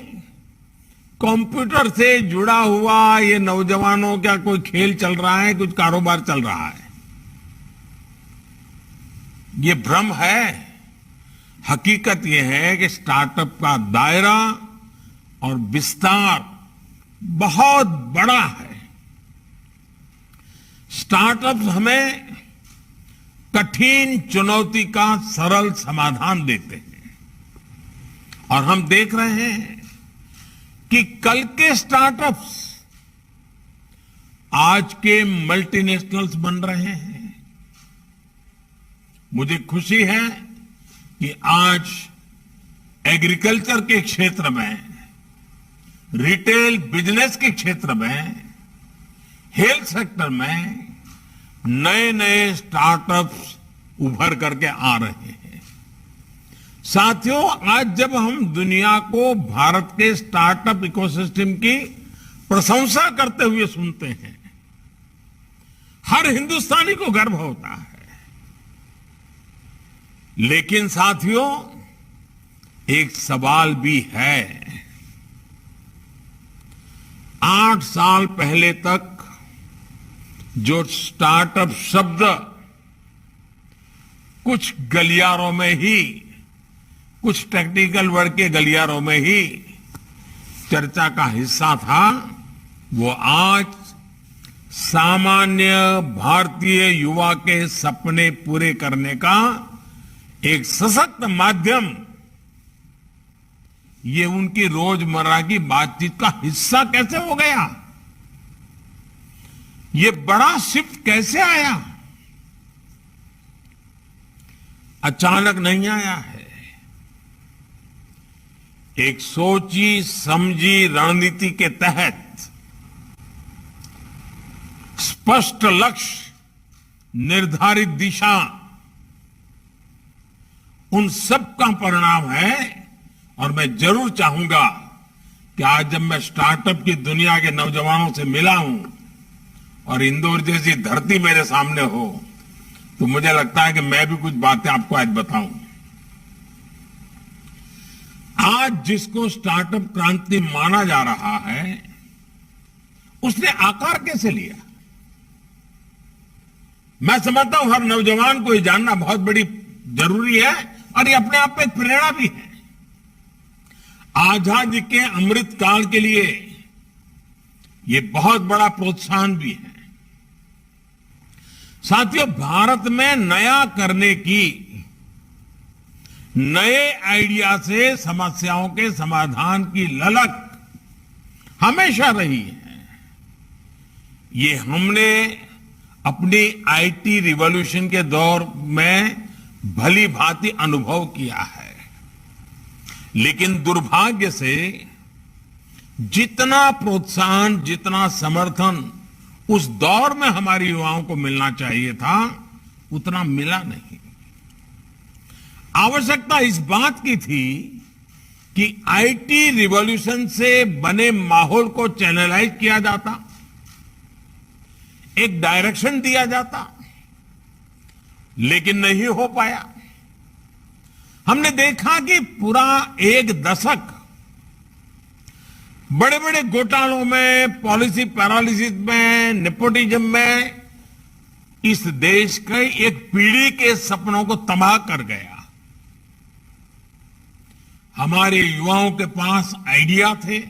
कंप्यूटर से जुड़ा हुआ ये नौजवानों का कोई खेल चल रहा है, कुछ कारोबार चल रहा है। ये भ्रम है। हकीकत ये है कि स्टार्टअप का दायरा और विस्तार बहुत बड़ा है। स्टार्टअप हमें कठिन चुनौती का सरल समाधान देते हैं और हम देख रहे हैं कि कल के स्टार्टअप्स आज के मल्टीनेशनल्स बन रहे हैं। मुझे खुशी है कि आज एग्रीकल्चर के क्षेत्र में, रिटेल बिजनेस के क्षेत्र में, हेल्थ सेक्टर में नए नए स्टार्टअप्स उभर करके आ रहे हैं। साथियों, आज जब हम दुनिया को भारत के स्टार्टअप इकोसिस्टम की प्रशंसा करते हुए सुनते हैं, हर हिंदुस्तानी को गर्व होता है। लेकिन साथियों, एक सवाल भी है। 8 साल पहले तक जो स्टार्टअप शब्द कुछ गलियारों में ही, कुछ टेक्निकल वर्ड के गलियारों में ही चर्चा का हिस्सा था, वो आज सामान्य भारतीय युवा के सपने पूरे करने का एक सशक्त माध्यम, ये उनकी रोजमर्रा की बातचीत का हिस्सा कैसे हो गया? ये बड़ा शिफ्ट कैसे आया? अचानक नहीं आया है। एक सोची समझी रणनीति के तहत स्पष्ट लक्ष्य, निर्धारित दिशा, उन सब का परिणाम है। और मैं जरूर चाहूंगा कि आज जब मैं स्टार्टअप की दुनिया के नौजवानों से मिला हूं और इंदौर जैसी धरती मेरे सामने हो, तो मुझे लगता है कि मैं भी कुछ बातें आपको आज बताऊं। आज जिसको स्टार्टअप क्रांति माना जा रहा है, उसने आकार कैसे लिया? मैं समझता हूं हर नौजवान को ये जानना बहुत बड़ी जरूरी है और ये अपने आप में एक प्रेरणा भी है। आजादी के अमृत काल के लिए ये बहुत बड़ा प्रोत्साहन भी है। साथियों, भारत में नया करने की, नए आइडिया से समस्याओं के समाधान की ललक हमेशा रही है। ये हमने अपनी आईटी रिवॉल्यूशन के दौर में भली भांति अनुभव किया है। लेकिन दुर्भाग्य से जितना प्रोत्साहन, जितना समर्थन उस दौर में हमारे युवाओं को मिलना चाहिए था, उतना मिला नहीं। आवश्यकता इस बात की थी कि आईटी रिवॉल्यूशन से बने माहौल को चैनलाइज किया जाता, एक डायरेक्शन दिया जाता, लेकिन नहीं हो पाया। हमने देखा कि पूरा एक दशक बड़े बड़े घोटालों में, पॉलिसी पैरालिसिस में, नेपोटिज्म में इस देश के एक पीढ़ी के सपनों को तबाह कर गया। हमारे युवाओं के पास आइडिया थे,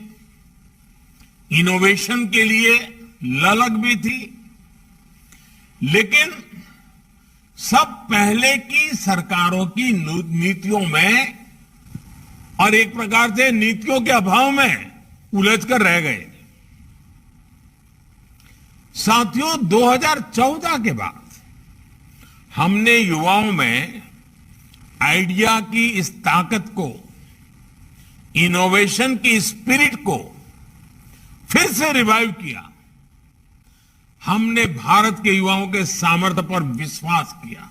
इनोवेशन के लिए ललक भी थी, लेकिन सब पहले की सरकारों की नीतियों में और एक प्रकार से नीतियों के अभाव में उलझ कर रह गए। साथियों, 2014 के बाद हमने युवाओं में आइडिया की इस ताकत को, इनोवेशन की स्पिरिट को फिर से रिवाइव किया। हमने भारत के युवाओं के सामर्थ्य पर विश्वास किया।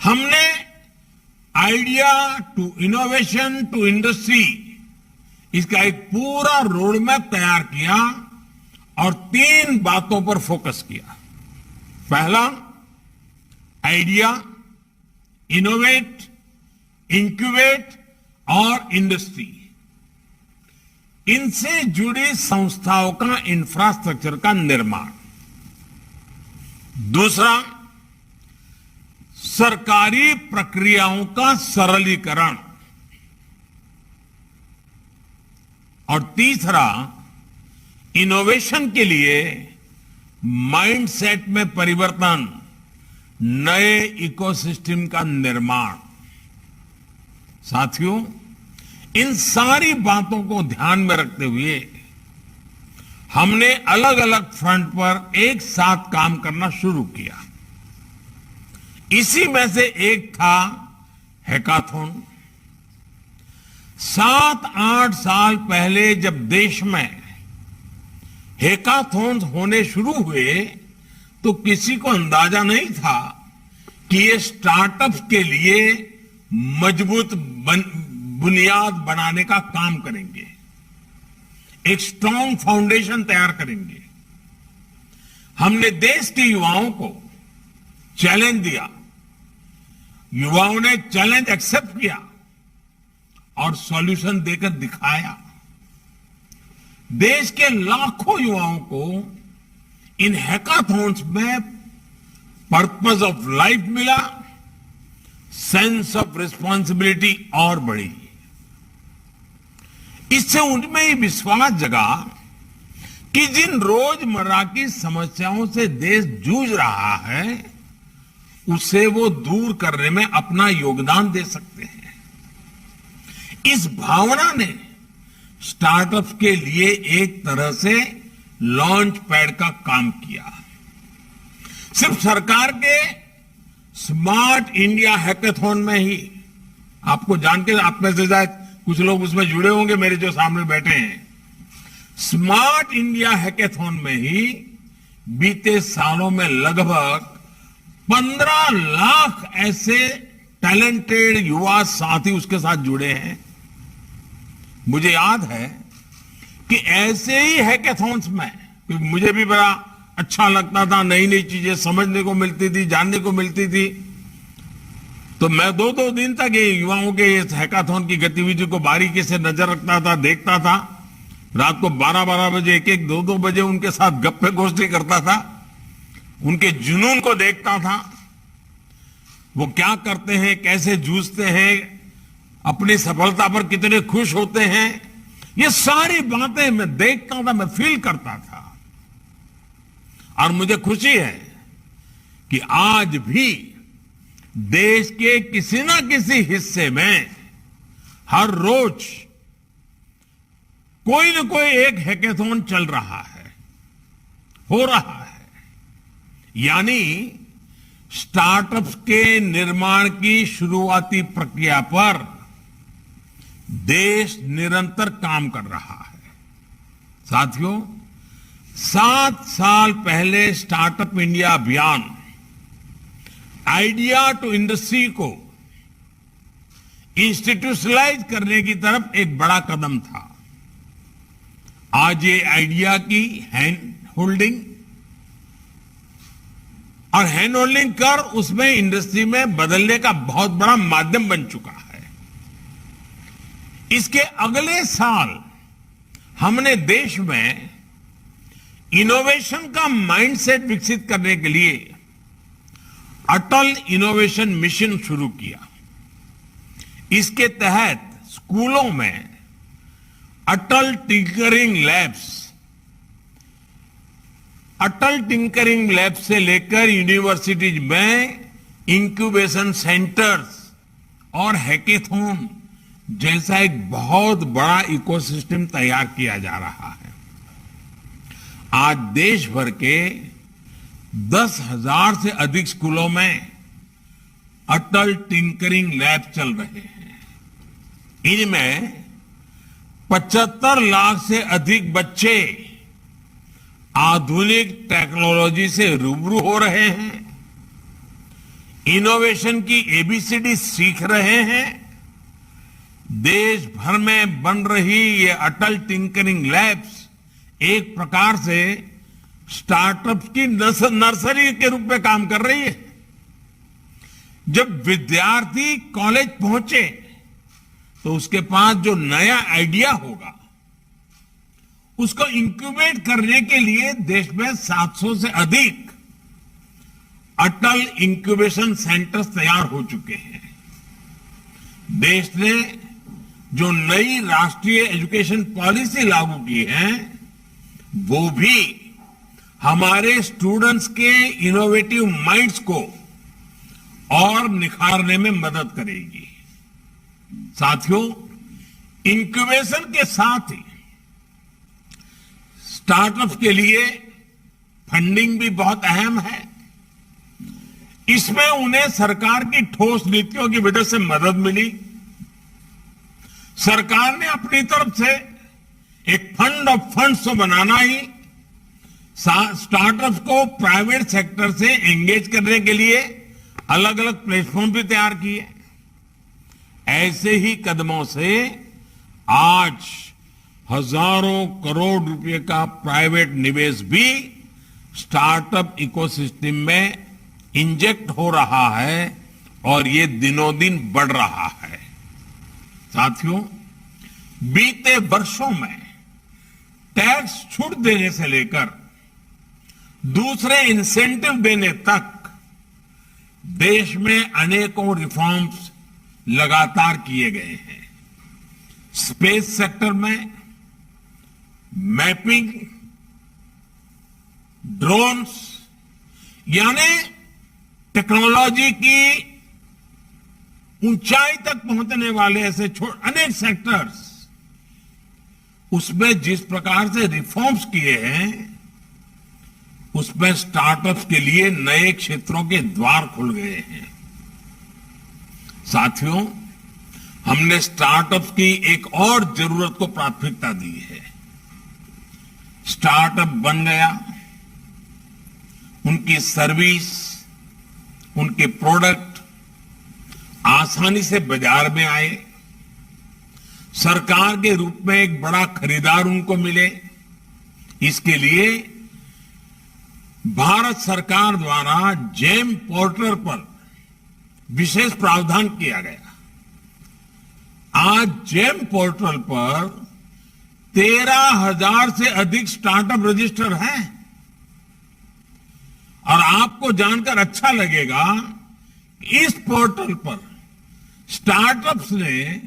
हमने idea to innovation to industry, इसका एक पूरा रोड मैप तैयार किया और 3 बातों पर फोकस किया। पहला, आइडिया, इनोवेट, इंक्यूबेट और इंडस्ट्री। इनसे जुड़ी संस्थाओं का इंफ्रास्ट्रक्चर का निर्माण। दूसरा, सरकारी प्रक्रियाओं का सरलीकरण और तीसरा, इनोवेशन के लिए माइंडसेट में परिवर्तन, नए इकोसिस्टम का निर्माण। साथियों, इन सारी बातों को ध्यान में रखते हुए हमने अलग अलग फ्रंट पर एक साथ काम करना शुरू किया। इसी में से एक था हैकाथॉन। 7-8 साल पहले जब देश में हैकाथॉन होने शुरू हुए तो किसी को अंदाजा नहीं था कि ये स्टार्टअप के लिए मजबूत बुनियाद बनाने का काम करेंगे, एक स्ट्रांग फाउंडेशन तैयार करेंगे। हमने देश के युवाओं को चैलेंज दिया, युवाओं ने चैलेंज एक्सेप्ट किया और सॉल्यूशन देकर दिखाया। देश के लाखों युवाओं को इन हैकाथॉन्स में पर्पस ऑफ लाइफ मिला, सेंस ऑफ रिस्पॉन्सिबिलिटी और बढ़ी। इससे उनमें ये विश्वास जगा कि जिन रोजमर्रा की समस्याओं से देश जूझ रहा है उसे वो दूर करने में अपना योगदान दे सकते हैं। इस भावना ने स्टार्टअप के लिए एक तरह से लॉन्च पैड का काम किया। सिर्फ सरकार के स्मार्ट इंडिया हैकाथॉन में ही, आपको जान के आप में से शायद कुछ लोग उसमें जुड़े होंगे मेरे जो सामने बैठे हैं, स्मार्ट इंडिया हैकाथॉन में ही बीते सालों में लगभग 15 लाख ऐसे टैलेंटेड युवा साथी उसके साथ जुड़े हैं। मुझे याद है कि ऐसे ही हैकाथॉन्स में, क्योंकि मुझे भी बड़ा अच्छा लगता था, नई नई चीजें समझने को मिलती थी, जानने को मिलती थी, तो मैं 2-2 दिन तक ये युवाओं के इस हैकाथॉन की गतिविधि को बारीकी से नजर रखता था, देखता था। रात को 12-12 बजे, 1-1, 2-2 बजे उनके साथ गप्पे गोष्ठी करता था, उनके जुनून को देखता था, वो क्या करते हैं, कैसे जूझते हैं, अपनी सफलता पर कितने खुश होते हैं, ये सारी बातें मैं देखता था, मैं फील करता था। और मुझे खुशी है कि आज भी देश के किसी न किसी हिस्से में हर रोज कोई न कोई एक हैकाथॉन चल रहा है, हो रहा है। यानी स्टार्टअप्स के निर्माण की शुरुआती प्रक्रिया पर देश निरंतर काम कर रहा है। साथियों, 7 साल पहले स्टार्टअप इंडिया अभियान आइडिया टू इंडस्ट्री को इंस्टीट्यूशनलाइज करने की तरफ एक बड़ा कदम था। आज ये आइडिया की हैंड होल्डिंग कर उसमें इंडस्ट्री में बदलने का बहुत बड़ा माध्यम बन चुका है। इसके अगले साल हमने देश में इनोवेशन का माइंडसेट विकसित करने के लिए अटल इनोवेशन मिशन शुरू किया। इसके तहत स्कूलों में अटल टिंकरिंग लैब से लेकर यूनिवर्सिटीज में इंक्यूबेशन सेंटर्स और हैकाथॉन जैसा एक बहुत बड़ा इकोसिस्टम तैयार किया जा रहा है। आज देश भर के 10,000 से अधिक स्कूलों में अटल टिंकरिंग लैब चल रहे हैं। इनमें 75 लाख से अधिक बच्चे आधुनिक टेक्नोलॉजी से रूबरू हो रहे हैं, इनोवेशन की एबीसीडी सीख रहे हैं। देश भर में बन रही ये अटल टिंकरिंग लैब्स एक प्रकार से स्टार्टअप की नर्सरी के रूप में काम कर रही है। जब विद्यार्थी कॉलेज पहुंचे तो उसके पास जो नया आइडिया होगा उसको इंक्यूबेट करने के लिए देश में 700 से अधिक अटल इंक्यूबेशन सेंटर्स तैयार हो चुके हैं। देश ने जो नई राष्ट्रीय एजुकेशन पॉलिसी लागू की है, वो भी हमारे स्टूडेंट्स के इनोवेटिव माइंड्स को और निखारने में मदद करेगी। साथियों, इंक्यूबेशन के साथ ही स्टार्टअप के लिए फंडिंग भी बहुत अहम है। इसमें उन्हें सरकार की ठोस नीतियों की वजह से मदद मिली। सरकार ने अपनी तरफ से एक फंड ऑफ फंड्स तो बनाना ही, स्टार्टअप को प्राइवेट सेक्टर से एंगेज करने के लिए अलग अलग प्लेटफॉर्म भी तैयार किए। ऐसे ही कदमों से आज हजारों करोड़ रुपए का प्राइवेट निवेश भी स्टार्टअप इकोसिस्टम में इंजेक्ट हो रहा है और ये दिनों दिन बढ़ रहा है। साथियों, बीते वर्षों में टैक्स छूट देने से लेकर दूसरे इंसेंटिव देने तक देश में अनेकों रिफॉर्म्स लगातार किए गए हैं। स्पेस सेक्टर में मैपिंग, ड्रोन्स, यानी टेक्नोलॉजी की ऊंचाई तक पहुंचने वाले ऐसे अनेक सेक्टर्स, उसमें जिस प्रकार से रिफॉर्म्स किए हैं, उसमें स्टार्टअप्स के लिए नए क्षेत्रों के द्वार खुल गए हैं। साथियों, हमने स्टार्टअप्स की एक और जरूरत को प्राथमिकता दी है। स्टार्टअप बन गया, उनकी सर्विस, उनके प्रोडक्ट आसानी से बाजार में आए, सरकार के रूप में एक बड़ा खरीदार उनको मिले। इसके लिए भारत सरकार द्वारा जेम पोर्टल पर विशेष प्रावधान किया गया। आज जेम पोर्टल पर 13,000 से अधिक स्टार्टअप रजिस्टर हैं और आपको जानकर अच्छा लगेगा कि इस पोर्टल पर स्टार्टअप्स ने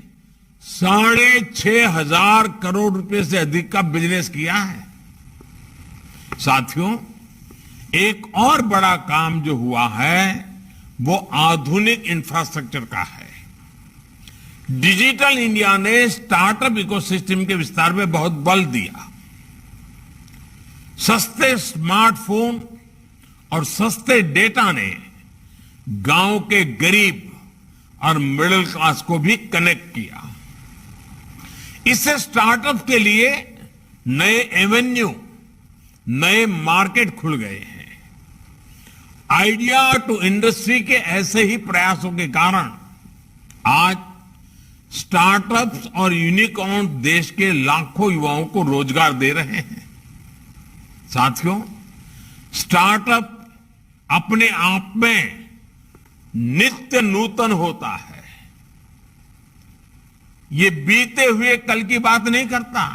6,500 करोड़ रुपए से अधिक का बिजनेस किया है। साथियों, एक और बड़ा काम जो हुआ है वो आधुनिक इंफ्रास्ट्रक्चर का है। डिजिटल इंडिया ने स्टार्टअप इकोसिस्टम के विस्तार में बहुत बल दिया। सस्ते स्मार्टफोन और सस्ते डेटा ने गांव के गरीब और मिडिल क्लास को भी कनेक्ट किया। इससे स्टार्टअप के लिए नए एवेन्यू, नए मार्केट खुल गए हैं। आइडिया टू इंडस्ट्री के ऐसे ही प्रयासों के कारण आज स्टार्टअप्स और यूनिकॉर्न देश के लाखों युवाओं को रोजगार दे रहे हैं। साथियों, स्टार्टअप अपने आप में नित्य नूतन होता है। ये बीते हुए कल की बात नहीं करता।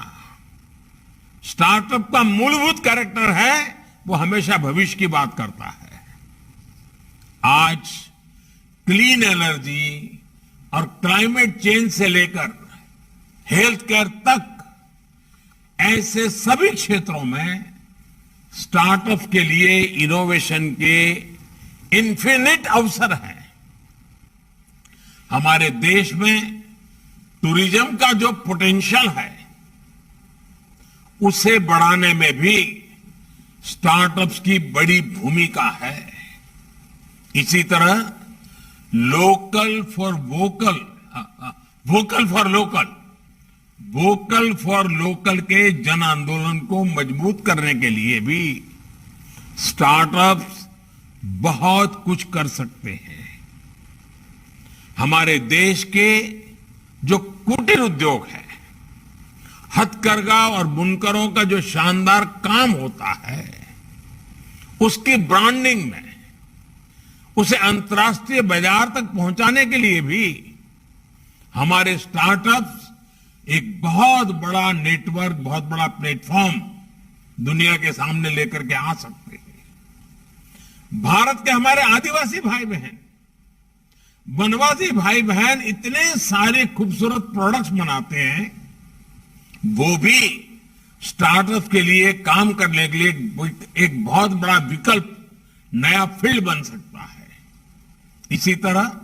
स्टार्टअप का मूलभूत कैरेक्टर है वो हमेशा भविष्य की बात करता है। आज क्लीन एनर्जी और क्लाइमेट चेंज से लेकर हेल्थ केयर तक ऐसे सभी क्षेत्रों में स्टार्टअप के लिए इनोवेशन के इन्फिनिट अवसर हैं। हमारे देश में टूरिज्म का जो पोटेंशियल है उसे बढ़ाने में भी स्टार्टअप्स की बड़ी भूमिका है। इसी तरह local for vocal, vocal for local, vocal for local के जन आंदोलन को मजबूत करने के लिए भी स्टार्टअप्स बहुत कुछ कर सकते हैं। हमारे देश के जो कुटीर उद्योग है, हथकरघा और बुनकरों का जो शानदार काम होता है, उसकी ब्रांडिंग में उसे अंतर्राष्ट्रीय बाजार तक पहुंचाने के लिए भी हमारे स्टार्टअप्स एक बहुत बड़ा नेटवर्क, बहुत बड़ा प्लेटफॉर्म दुनिया के सामने लेकर के आ सकते हैं। भारत के हमारे आदिवासी भाई बहन, वनवासी भाई बहन इतने सारे खूबसूरत प्रोडक्ट्स बनाते हैं, वो भी स्टार्टअप के लिए काम करने के लिए एक बहुत बड़ा विकल्प, नया फील्ड बन सकता है। इसी तरह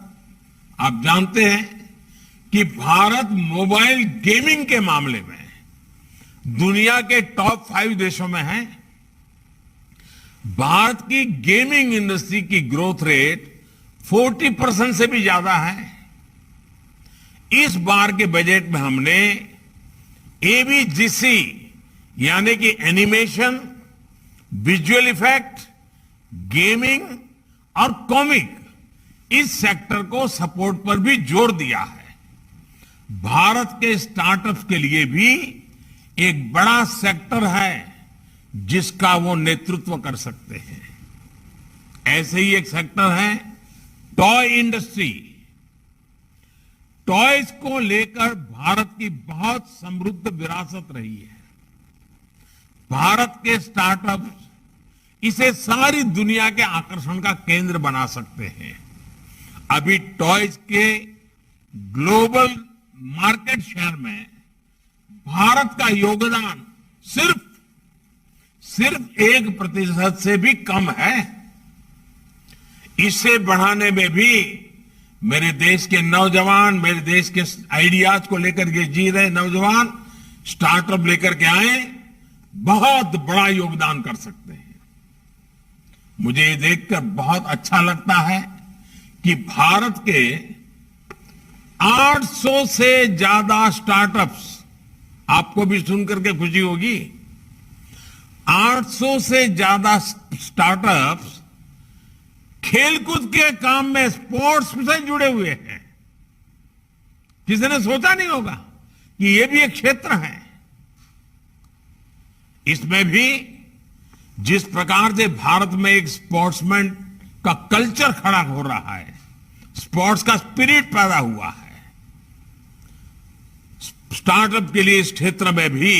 आप जानते हैं कि भारत मोबाइल गेमिंग के मामले में दुनिया के टॉप 5 देशों में है। भारत की गेमिंग इंडस्ट्री की ग्रोथ रेट 40% से भी ज्यादा है। इस बार के बजट में हमने एवीजीसी यानी कि एनिमेशन, विजुअल इफेक्ट, गेमिंग और कॉमिक, इस सेक्टर को सपोर्ट पर भी जोर दिया है। भारत के स्टार्टअप्स के लिए भी एक बड़ा सेक्टर है जिसका वो नेतृत्व कर सकते हैं। ऐसे ही एक सेक्टर है टॉय इंडस्ट्री। टॉयज को लेकर भारत की बहुत समृद्ध विरासत रही है। भारत के स्टार्टअप्स इसे सारी दुनिया के आकर्षण का केंद्र बना सकते हैं। अभी टॉयज के ग्लोबल मार्केट शेयर में भारत का योगदान सिर्फ 1% से भी कम है। इसे बढ़ाने में भी मेरे देश के नौजवान, मेरे देश के आइडियाज को लेकर के जी रहे नौजवान स्टार्टअप लेकर के आए, बहुत बड़ा योगदान कर सकते हैं। मुझे ये देखकर बहुत अच्छा लगता है कि भारत के 800 से ज्यादा स्टार्टअप्स, आपको भी सुनकर के खुशी होगी, 800 से ज्यादा स्टार्टअप्स खेलकूद के काम में, स्पोर्ट्स से जुड़े हुए हैं। किसी ने सोचा नहीं होगा कि ये भी एक क्षेत्र है। इसमें भी जिस प्रकार से भारत में एक स्पोर्ट्समैन का कल्चर खड़ा हो रहा है, स्पोर्ट्स का स्पिरिट पैदा हुआ है, स्टार्टअप के लिए इस क्षेत्र में भी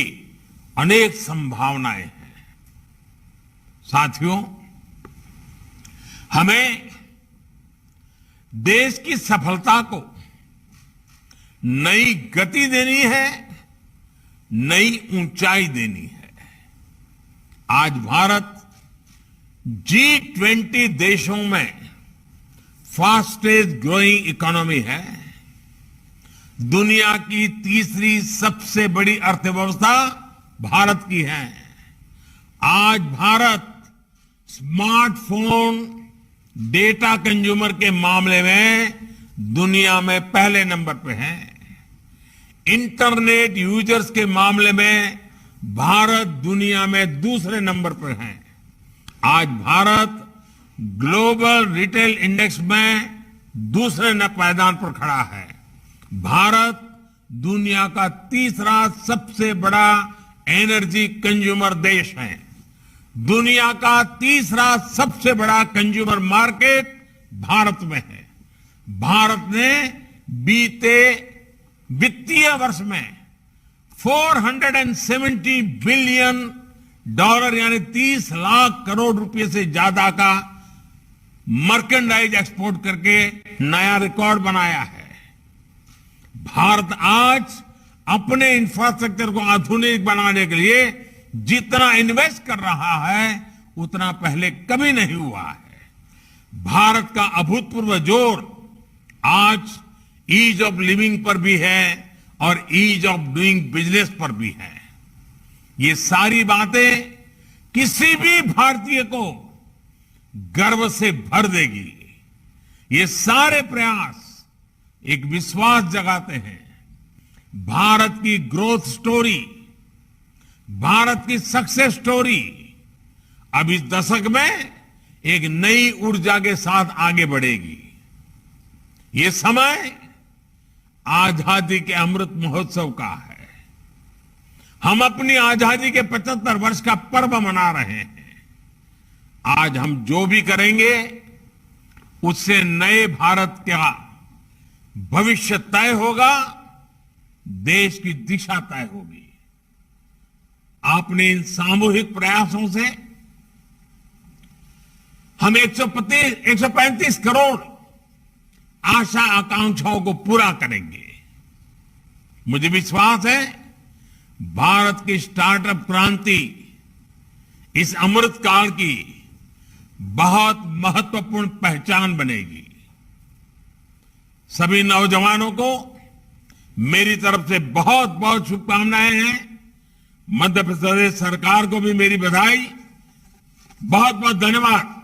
अनेक संभावनाएं हैं। साथियों, हमें देश की सफलता को नई गति देनी है, नई ऊंचाई देनी है। आज भारत G20 देशों में फास्टेस्ट ग्रोइंग इकोनॉमी है। दुनिया की तीसरी सबसे बड़ी अर्थव्यवस्था भारत की है। आज भारत स्मार्टफोन डेटा कंज्यूमर के मामले में दुनिया में पहले नंबर पे है। इंटरनेट यूजर्स के मामले में भारत दुनिया में दूसरे नंबर पर है। आज भारत ग्लोबल रिटेल इंडेक्स में दूसरे पायदान पर खड़ा है। भारत दुनिया का तीसरा सबसे बड़ा एनर्जी कंज्यूमर देश है। दुनिया का तीसरा सबसे बड़ा कंज्यूमर मार्केट भारत में है। भारत ने बीते वित्तीय वर्ष में $470 बिलियन यानी 30 लाख करोड़ रुपए से ज्यादा का मर्केंडाइज एक्सपोर्ट करके नया रिकॉर्ड बनाया है। भारत आज अपने इंफ्रास्ट्रक्चर को आधुनिक बनाने के लिए जितना इन्वेस्ट कर रहा है उतना पहले कभी नहीं हुआ है। भारत का अभूतपूर्व जोर आज ईज ऑफ लिविंग पर भी है और ईज ऑफ डूइंग बिजनेस पर भी है। ये सारी बातें किसी भी भारतीय को गर्व से भर देगी। ये सारे प्रयास एक विश्वास जगाते हैं। भारत की ग्रोथ स्टोरी, भारत की सक्सेस स्टोरी अब इस दशक में एक नई ऊर्जा के साथ आगे बढ़ेगी। ये समय आजादी के अमृत महोत्सव का है। हम अपनी आजादी के 75 वर्ष का पर्व मना रहे हैं। आज हम जो भी करेंगे उससे नए भारत का भविष्य तय होगा, देश की दिशा तय होगी। आपने इन सामूहिक प्रयासों से हम 135 करोड़ आशा आकांक्षाओं को पूरा करेंगे। मुझे विश्वास है भारत की स्टार्टअप क्रांति इस अमृत काल की बहुत महत्वपूर्ण पहचान बनेगी। सभी नौजवानों को मेरी तरफ से बहुत बहुत शुभकामनाएं हैं। मध्य प्रदेश सरकार को भी मेरी बधाई। बहुत बहुत धन्यवाद।